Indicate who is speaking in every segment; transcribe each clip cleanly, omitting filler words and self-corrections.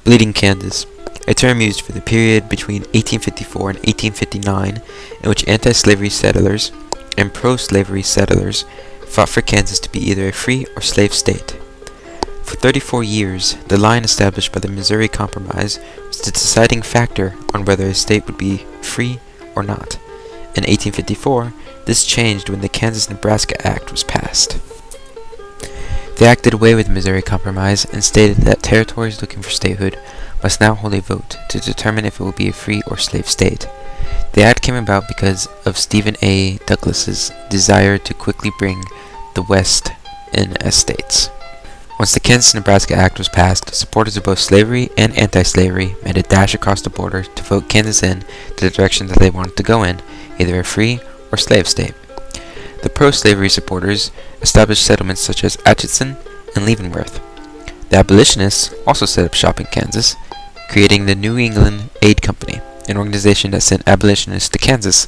Speaker 1: Bleeding Kansas, a term used for the period between 1854 and 1859 in which anti-slavery settlers and pro-slavery settlers fought for Kansas to be either a free or slave state. For 34 years, the line established by the Missouri Compromise was the deciding factor on whether a state would be free or not. In 1854, this changed when the Kansas-Nebraska Act was passed. The act did away with the Missouri Compromise and stated that territories looking for statehood must now hold a vote to determine if it will be a free or slave state. The act came about because of Stephen A. Douglas's desire to quickly bring the West in as states. Once the Kansas-Nebraska Act was passed, supporters of both slavery and anti-slavery made a dash across the border to vote Kansas in to the direction that they wanted to go in, either a free or slave state. The pro-slavery supporters established settlements such as Atchison and Leavenworth. The abolitionists also set up shop in Kansas, creating the New England Aid Company, an organization that sent abolitionists to Kansas.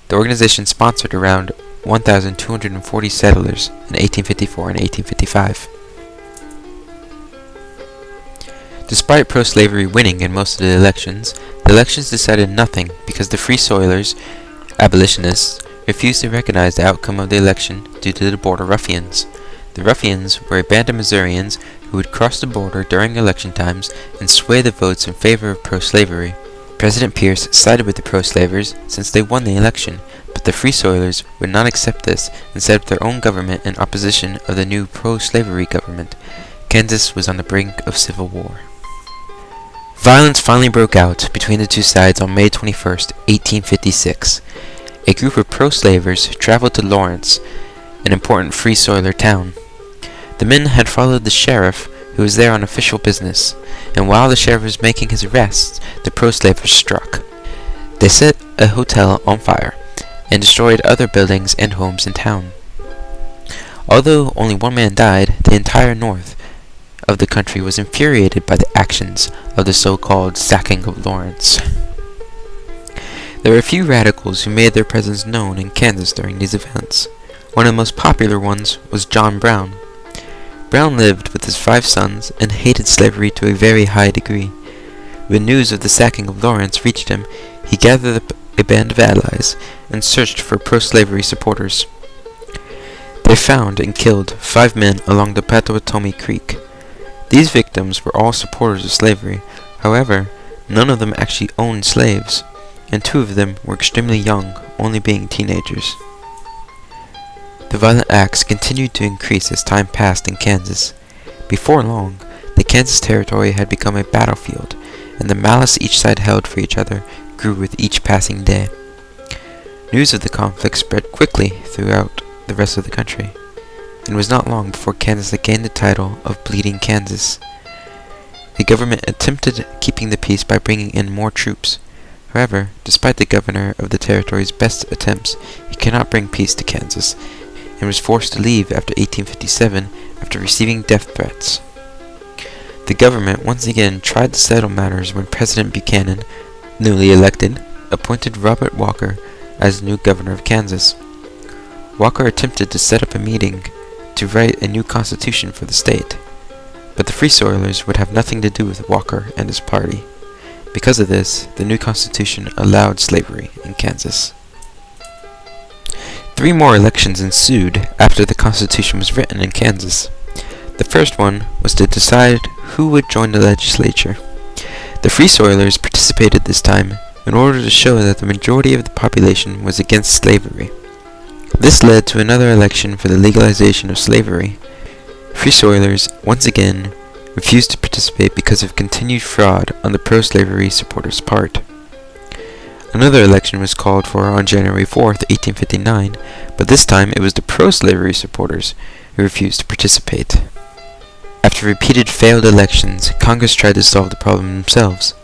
Speaker 1: The organization sponsored around 1,240 settlers in 1854 and 1855. Despite pro-slavery winning in most of the elections decided nothing because the Free Soilers, abolitionists, refused to recognize the outcome of the election due to the border ruffians. The ruffians were a band of Missourians who would cross the border during election times and sway the votes in favor of pro-slavery. President Pierce sided with the pro-slavers since they won the election, but the Free Soilers would not accept this and set up their own government in opposition of the new pro-slavery government. Kansas was on the brink of civil war. Violence finally broke out between the two sides on May 21st, 1856. A group of pro-slavers traveled to Lawrence, an important Free Soiler town. The men had followed the sheriff, who was there on official business, and while the sheriff was making his arrests, the pro-slavers struck. They set a hotel on fire, and destroyed other buildings and homes in town. Although only one man died, the entire north of the country was infuriated by the actions of the so-called sacking of Lawrence. There were a few radicals who made their presence known in Kansas during these events. One of the most popular ones was John Brown. Brown lived with his 5 sons and hated slavery to a very high degree. When news of the sacking of Lawrence reached him, he gathered up a band of allies and searched for pro-slavery supporters. They found and killed 5 men along the Pottawatomie Creek. These victims were all supporters of slavery. However, none of them actually owned slaves, and 2 of them were extremely young, only being teenagers. The violent acts continued to increase as time passed in Kansas. Before long, the Kansas Territory had become a battlefield, and the malice each side held for each other grew with each passing day. News of the conflict spread quickly throughout the rest of the country. It was not long before Kansas had gained the title of Bleeding Kansas. The government attempted keeping the peace by bringing in more troops. However, despite the governor of the territory's best attempts, he could not bring peace to Kansas, and was forced to leave after 1857 after receiving death threats. The government once again tried to settle matters when President Buchanan, newly elected, appointed Robert Walker as the new governor of Kansas. Walker attempted to set up a meeting to write a new constitution for the state, but the Free Soilers would have nothing to do with Walker and his party. Because of this, the new constitution allowed slavery in Kansas. 3 more elections ensued after the constitution was written in Kansas. The first one was to decide who would join the legislature. The Free Soilers participated this time in order to show that the majority of the population was against slavery. This led to another election for the legalization of slavery. Free Soilers once again refused to participate because of continued fraud on the pro-slavery supporters' part. Another election was called for on January 4th, 1859, but this time it was the pro-slavery supporters who refused to participate. After repeated failed elections, Congress tried to solve the problem themselves.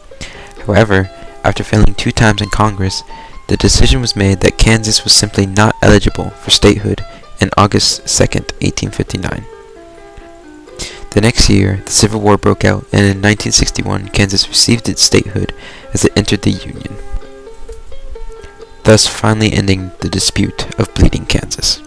Speaker 1: However, after failing 2 times in Congress, the decision was made that Kansas was simply not eligible for statehood on August 2nd, 1859. The next year, the Civil War broke out, and in 1961, Kansas received its statehood as it entered the Union, thus finally ending the dispute of Bleeding Kansas.